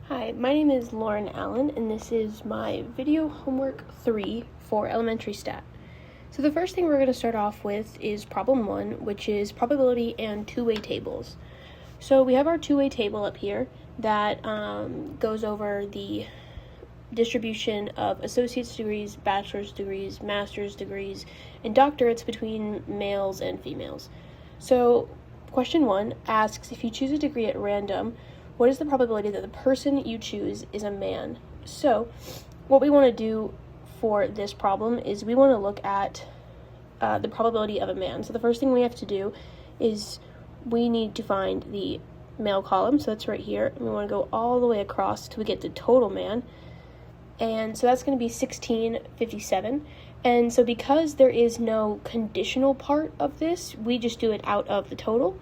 Hi, my name is Lauren Allen, and this is my video homework 3 for elementary stat. So the first thing we're going to start off with is problem 1, which is probability and two-way tables. So we have our two-way table up here that goes over the distribution of associate's degrees, bachelor's degrees, master's degrees, and doctorates between males and females. So question 1 asks, if you choose a degree at random, what is the probability that the person you choose is a man? So what we want to do for this problem is we want to look at the probability of a man. So the first thing we have to do is we need to find the male column. So that's right here. And we want to go all the way across till we get to total man. And so that's going to be 1657. And so because there is no conditional part of this, we just do it out of the total.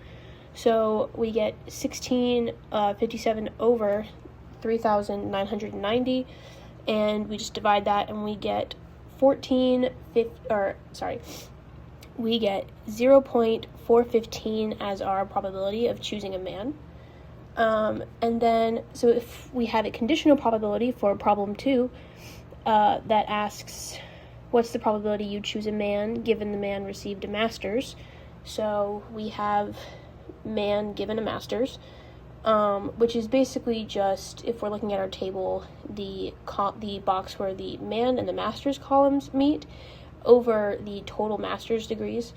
So we get 1657 over 3,990, and we just divide that, and we get 0.415 as our probability of choosing a man. And then, so if we have a conditional probability for problem 2, that asks, what's the probability you choose a man given the man received a master's? So we have man given a master's, which is basically just, if we're looking at our table, the box where the man and the master's columns meet over the total master's degrees.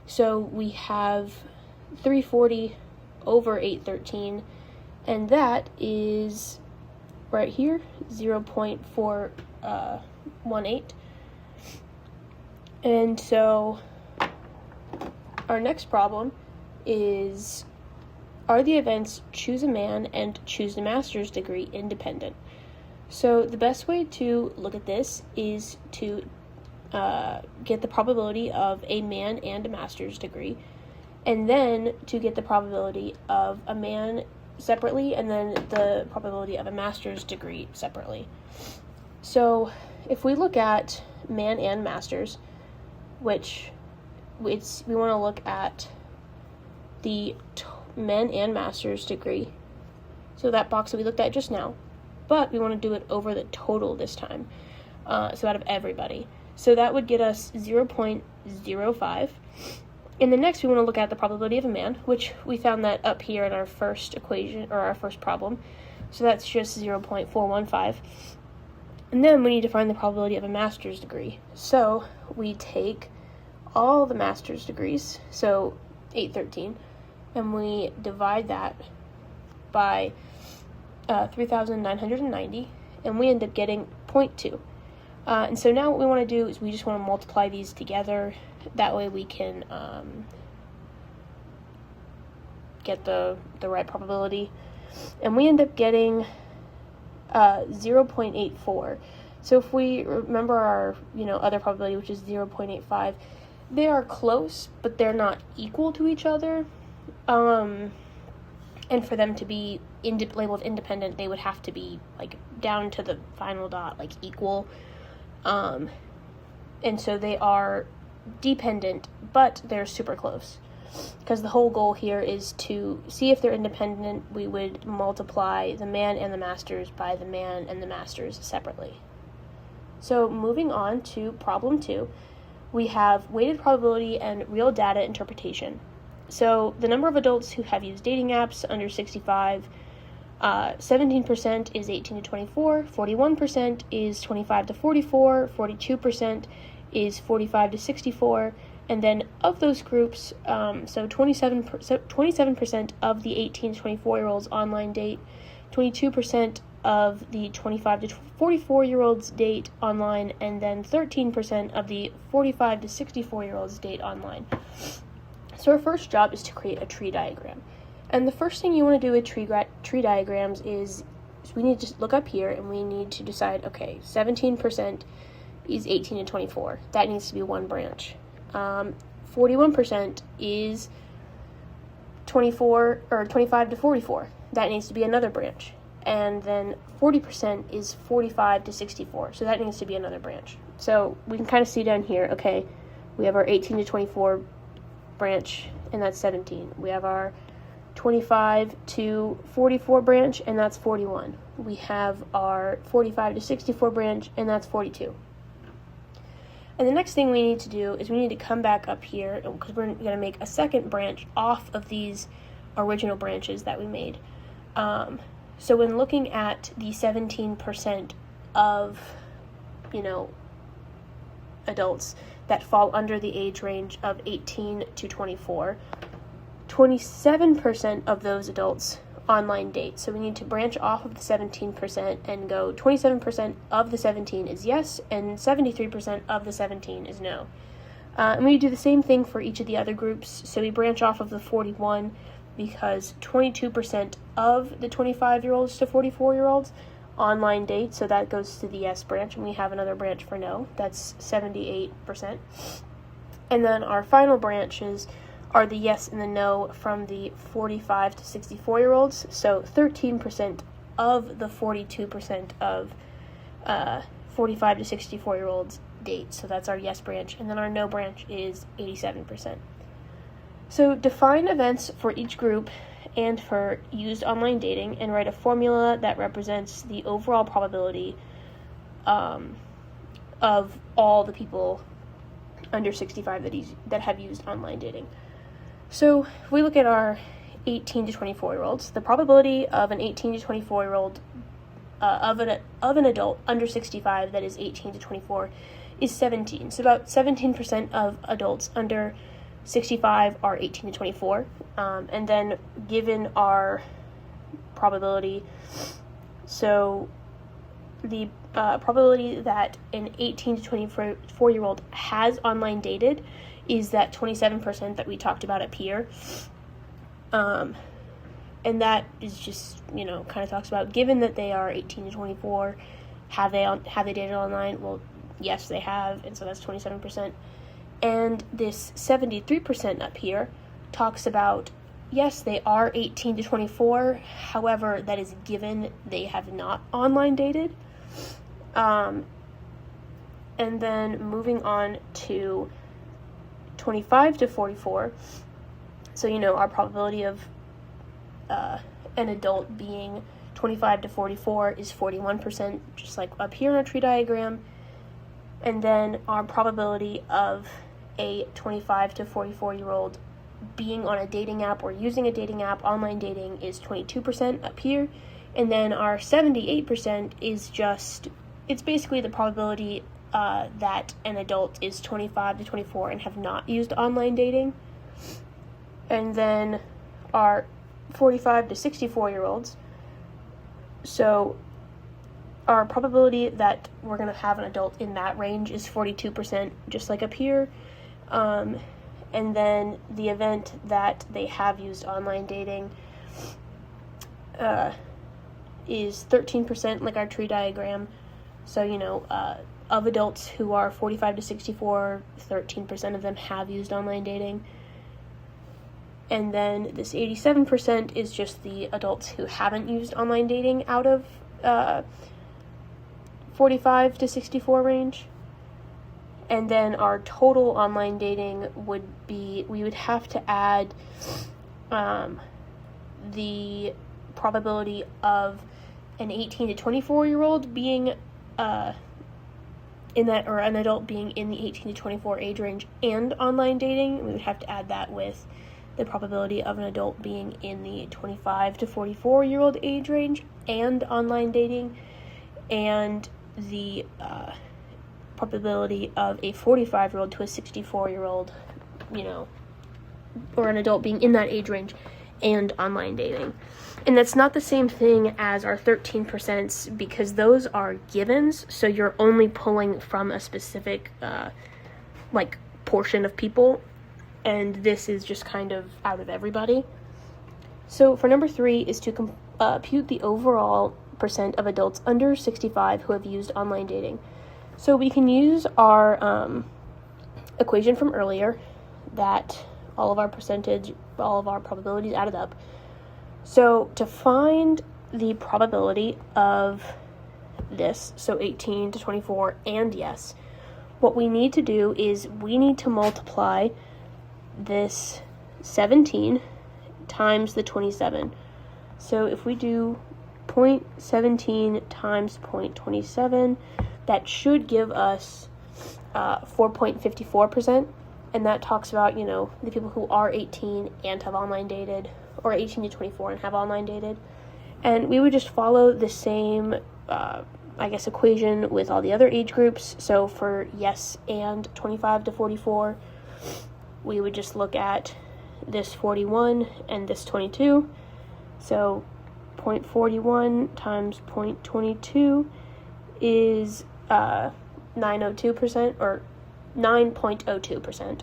So we have 340 over 813, and that is right here, 0.418. And so our next problem is, are the events choose a man and choose the master's degree independent? So the best way to look at this is to get the probability of a man and a master's degree, and then to get the probability of a man separately, and then the probability of a master's degree separately. So if we look at man and master's, which we want to look at the men and master's degree, so that box that we looked at just now, but we want to do it over the total this time, so out of everybody. So that would get us 0.05. And then next we want to look at the probability of a man, which we found that up here in our first equation, or our first problem. So that's just 0.415. And then we need to find the probability of a master's degree. So we take all the master's degrees, so 813, and we divide that by 3,990, and we end up getting 0.2. And so now what we want to do is we just want to multiply these together. That way we can get the right probability. And we end up getting 0.84. So if we remember our other probability, which is 0.85, they are close, but they're not equal to each other. And for them to be labeled independent, they would have to be like down to the final dot, like equal. And so they are dependent, but they're super close. Because the whole goal here is to see if they're independent. We would multiply the man and the master's by the man and the master's separately. So moving on to problem 2, we have weighted probability and real data interpretation. So the number of adults who have used dating apps under 65, 17% is 18 to 24, 41% is 25 to 44, 42% is 45 to 64, and then of those groups, so 27% of the 18 to 24-year-olds online date, 22% of the 25 to 44-year-olds date online, and then 13% of the 45 to 64-year-olds date online. So our first job is to create a tree diagram. And the first thing you want to do with tree diagrams is we need to look up here and we need to decide, okay, 17% is 18 to 24. That needs to be one branch. 41% is 24 or 25 to 44. That needs to be another branch. And then 40% is 45 to 64. So that needs to be another branch. So we can kind of see down here, okay, we have our 18 to 24 branch, and that's 17. We have our 25 to 44 branch, and that's 41. We have our 45 to 64 branch, and that's 42. And the next thing we need to do is we need to come back up here, because we're going to make a second branch off of these original branches that we made. So when looking at the 17% of, adults that fall under the age range of 18 to 24, 27% of those adults online date. So we need to branch off of the 17% and go 27% of the 17 is yes, and 73% of the 17 is no. And we do the same thing for each of the other groups. So we branch off of the 41 because 22% of the 25-year-olds to 44-year-olds online date, so that goes to the yes branch, and we have another branch for no. That's 78%. And then our final branches are the yes and the no from the 45 to 64-year-olds. So 13% of the 42% of 45 to 64-year-olds date. So that's our yes branch. And then our no branch is 87%. So define events for each group and for used online dating, and write a formula that represents the overall probability of all the people under 65 that have used online dating. So if we look at our 18 to 24-year-olds, the probability of an 18 to 24-year-old of an adult under 65 that is 18 to 24 is 17. So about 17% of adults under 65 are 18 to 24. And then given our probability, so the probability that an 18 to 24-year-old has online dated is that 27% that we talked about up here. And that is just, kind of talks about, given that they are 18 to 24, have they dated online? Well, yes, they have, and so that's 27%. And this 73% up here talks about, yes, they are 18 to 24, however, that is given they have not online dated. And then moving on to 25 to 44, so our probability of an adult being 25 to 44 is 41%, just like up here in our tree diagram. And then our probability of a 25 to 44-year-old being on a dating app or using a dating app, online dating, is 22% up here. And then our 78% is it's basically the probability that an adult is 25 to 24 and have not used online dating. And then our 45 to 64-year-olds, so our probability that we're going to have an adult in that range is 42%, just like up here. And then the event that they have used online dating is 13%, like our tree diagram. So, of adults who are 45 to 64, 13% of them have used online dating. And then this 87% is just the adults who haven't used online dating out of 45 to 64 range. And then our total online dating would be, we would have to add the probability of an 18 to 24-year-old being in that, or an adult being in the 18 to 24 age range and online dating. We would have to add that with the probability of an adult being in the 25 to 44-year-old age range and online dating, and the probability of a 45-year-old to a 64-year-old, or an adult being in that age range and online dating. And that's not the same thing as our 13%, because those are givens, so you're only pulling from a specific portion of people, and this is just kind of out of everybody. So for number 3 is to compute the overall percent of adults under 65 who have used online dating. So we can use our equation from earlier that all of our probabilities added up. So to find the probability of this, so 18 to 24 and yes, what we need to do is we need to multiply this 17 times the 27. So if we do 0.17 times 0.27, that should give us 4.54%. And that talks about, the people who are 18 and have online dated, or 18 to 24 and have online dated. And we would just follow the same, equation with all the other age groups. So for yes and 25 to 44, we would just look at this 41 and this 22. So 0.41 times 0.22 is 9.02%, or 9.02%.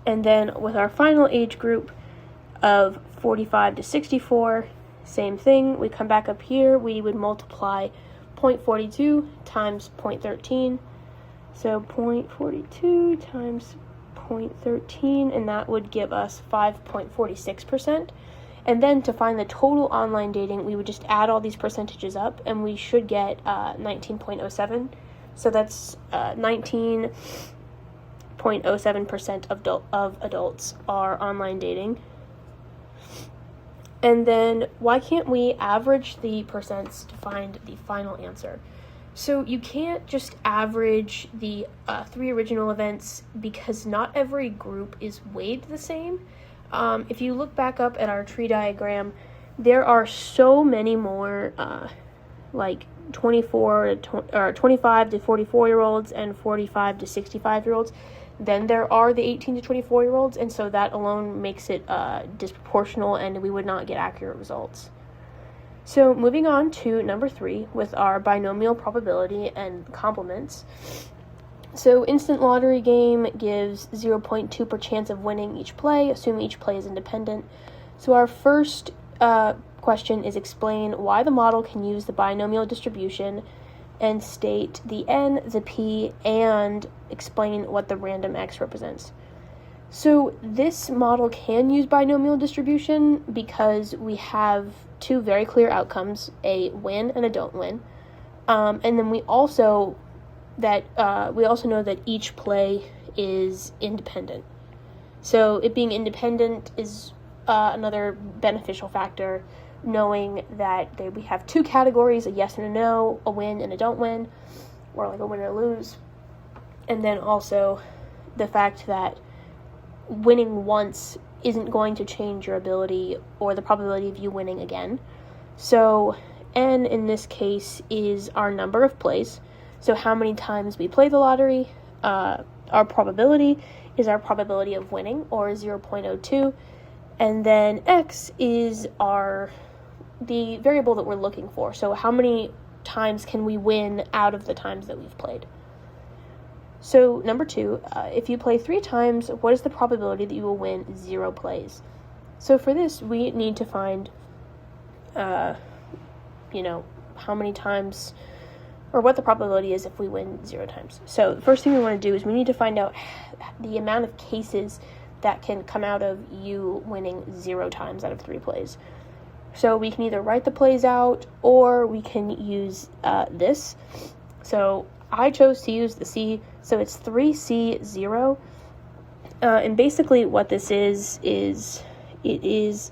And then with our final age group of 45 to 64, same thing. We come back up here, we would multiply 0.42 times 0.13. So 0.42 times 0.13, and that would give us 5.46%. And then to find the total online dating, we would just add all these percentages up, and we should get 19.07. So that's 19.07% of adults are online dating. And then why can't we average the percents to find the final answer? So you can't just average the 3 original events, because not every group is weighed the same. If you look back up at our tree diagram, there are so many more 25 to 44-year-olds and 45 to 65-year-olds than there are the 18 to 24-year-olds, and so that alone makes it disproportional, and we would not get accurate results. So moving on to number 3 with our binomial probability and complements. So instant lottery game gives 0.2 per chance of winning each play, assuming each play is independent. So our first question is explain why the model can use the binomial distribution, and state the n, the p, and explain what the random x represents. So this model can use binomial distribution because we have 2 very clear outcomes, a win and a don't win. And then we also know that each play is independent. So it being independent is another beneficial factor, knowing that we have 2 categories, a yes and a no, a win and a don't win, or like a win or lose. And then also the fact that winning once isn't going to change your ability or the probability of you winning again. So n in this case is our number of plays. So how many times we play the lottery. Our probability is our probability of winning, or 0.02. And then x is the variable that we're looking for. So how many times can we win out of the times that we've played? So number 2, if you play 3 times, what is the probability that you will win 0 plays? So for this, we need to find, how many times, or what the probability is if we win 0 times. So the first thing we want to do is we need to find out the amount of cases that can come out of you winning 0 times out of 3 plays. So we can either write the plays out, or we can use this. So I chose to use the C, so it's 3C0. And basically what this is it is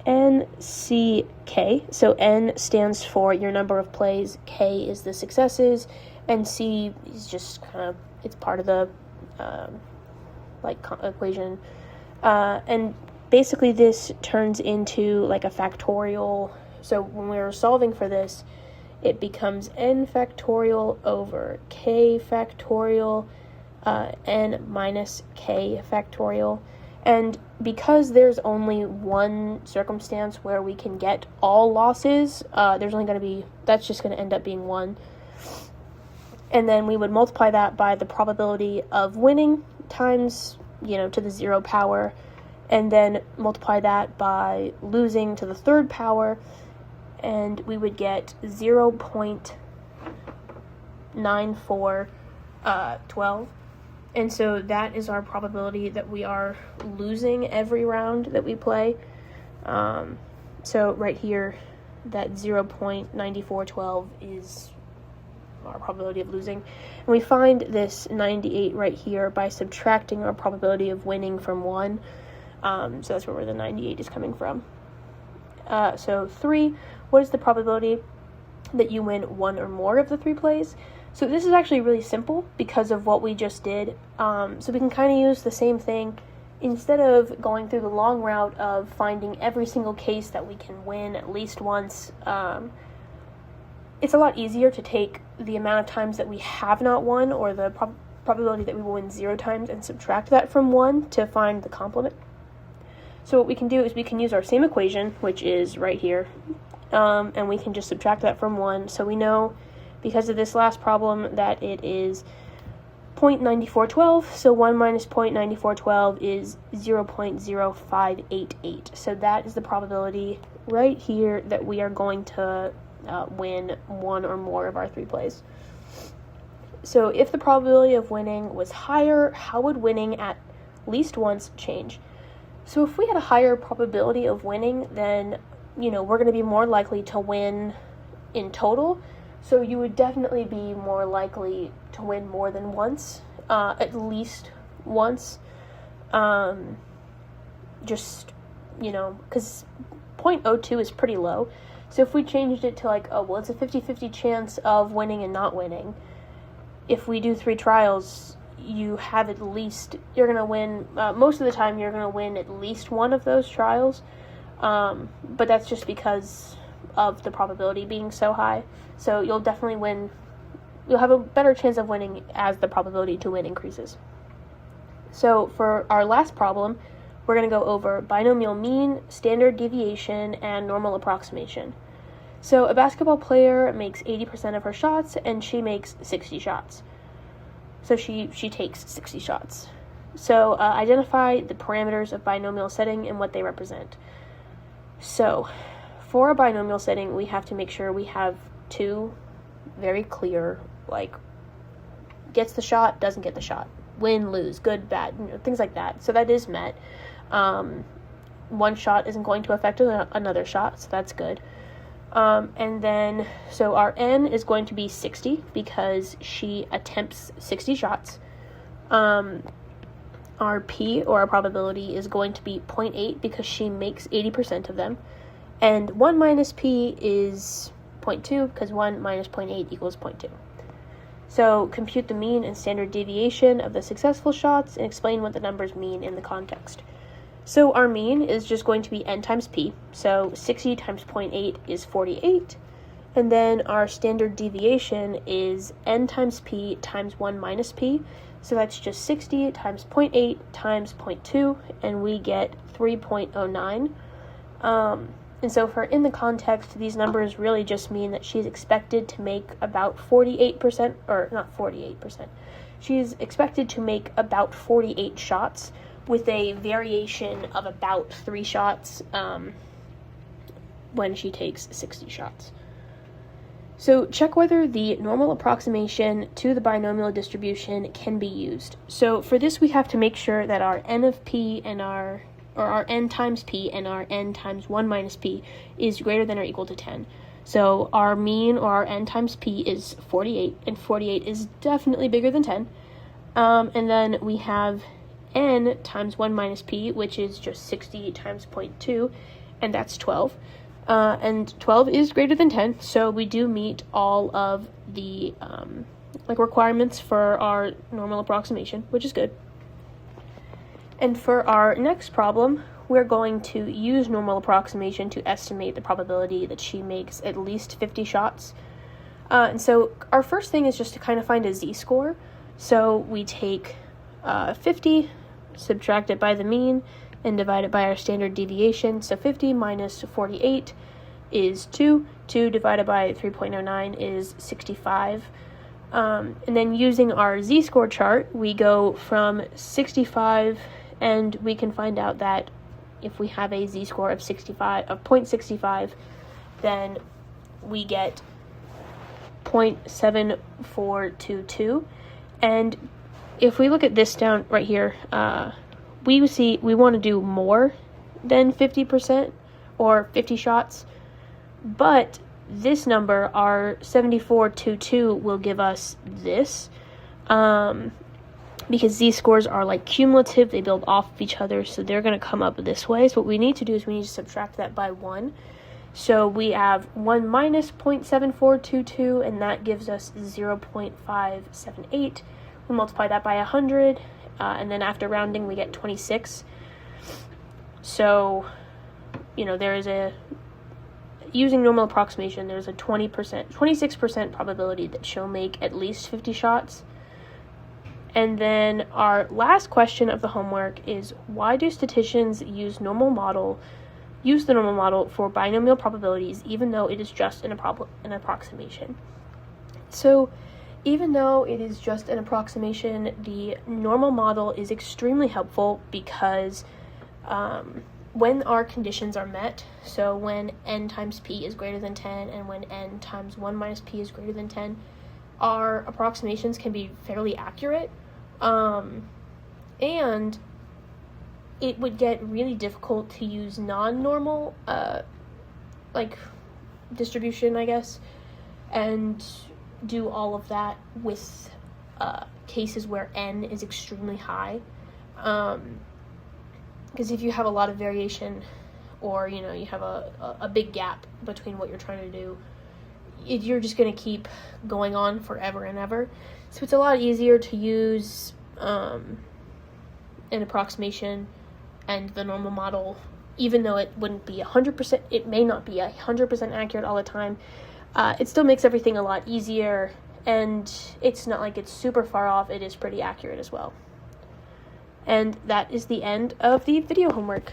NCK. So N stands for your number of plays, K is the successes, and C is just it's part of the equation. And basically this turns into like a factorial. So when we're solving for this, it becomes n factorial over k factorial, n minus k factorial. And because there's only one circumstance where we can get all losses, that's just going to end up being 1. And then we would multiply that by the probability of winning times, to the 0 power, and then multiply that by losing to the 3rd power, and we would get 0.9412. And so that is our probability that we are losing every round that we play. So right here, that 0.9412 is our probability of losing. And we find this 98 right here by subtracting our probability of winning from 1. So that's where the 98 is coming from. So 3, what is the probability that you win one or more of the 3 plays? So this is actually really simple because of what we just did. So we can kind of use the same thing. Instead of going through the long route of finding every single case that we can win at least once, it's a lot easier to take the amount of times that we have not won, or the probability that we will win 0 times, and subtract that from 1 to find the complement. So what we can do is we can use our same equation, which is right here, and we can just subtract that from 1. So we know, because of this last problem, that it is 0.9412, so 1 minus 0.9412 is 0.0588. So that is the probability right here that we are going to win one or more of our 3 plays. So if the probability of winning was higher, how would winning at least once change? So if we had a higher probability of winning, then, we're going to be more likely to win in total. So you would definitely be more likely to win more than once, at least once. Because 0.02 is pretty low. So if we changed it to it's a 50-50 chance of winning and not winning. If we do 3 trials, you have you're going to win, most of the time you're going to win at least one of those trials. But that's just because of the probability being so high. So you'll definitely win. You'll have a better chance of winning as the probability to win increases. So for our last problem, we're going to go over binomial mean, standard deviation, and normal approximation. So a basketball player makes 80% of her shots, and she makes 60 shots. So she takes 60 shots. So identify the parameters of binomial setting and what they represent. So for a binomial setting, we have to make sure we have 2 very clear, gets the shot, doesn't get the shot, win, lose, good, bad, things like that. So that is met. One shot isn't going to affect another shot, so that's good. And then, so our N is going to be 60 because she attempts 60 shots. Our P, or our probability, is going to be 0.8 because she makes 80% of them. And 1 minus P is 0.2 because 1 minus 0.8 equals 0.2. So compute the mean and standard deviation of the successful shots and explain what the numbers mean in the context. So our mean is just going to be N times P. So 60 times 0.8 is 48. And then our standard deviation is N times P times 1 minus P. So that's just 60 times 0.8 times 0.2, and we get 3.09. And so for in the context, these numbers really just mean that she's expected to make about 48%, or not 48%. She's expected to make about 48 shots with a variation of about 3 shots when she takes 60 shots. So check whether the normal approximation to the binomial distribution can be used. So for this, we have to make sure that our N of P and our N times P and our N times 1 minus P is greater than or equal to 10. So our mean, or our N times P, is 48, and 48 is definitely bigger than 10. And then we have N times 1 minus P, which is just 60 times 0.2, and that's 12. And 12 is greater than 10, so we do meet all of the requirements for our normal approximation, which is good. And for our next problem, we're going to use normal approximation to estimate the probability that she makes at least 50 shots. And so our first thing is just to kind of find a z-score. So we take 50, subtract it by the mean, and divide it by our standard deviation. So 50 minus 48 is 2. 2 divided by 3.09 is 65. And then using our z-score chart, we go from 65, and we can find out that if we have a z-score of 0.65, then we get 0.7422. And if we look at this down right here, we want to do more than 50% or 50 shots, but this number, our 7422, will give us this. And because these scores are like cumulative, they build off of each other, so they're going to come up this way. So what we need to do is we need to subtract that by 1. So we have 1 minus 0.7422, and that gives us 0.578. We multiply that by 100, and then after rounding we get 26. So, using normal approximation, there's a 26% probability that she'll make at least 50 shots. And then our last question of the homework is, why do statisticians use the normal model for binomial probabilities, even though it is just an approximation? So, even though it is just an approximation, the normal model is extremely helpful because when our conditions are met, so when n times p is greater than 10 and when n times 1 minus p is greater than 10, our approximations can be fairly accurate. And it would get really difficult to use non-normal, distribution, I guess, and do all of that with cases where n is extremely high. Because if you have a lot of variation, or, you have a big gap between what you're trying to do, you're just going to keep going on forever and ever. So it's a lot easier to use an approximation and the normal model, even though it wouldn't be 100%, it may not be 100% accurate all the time. It still makes everything a lot easier, and it's not like it's super far off. It is pretty accurate as well. And that is the end of the video homework.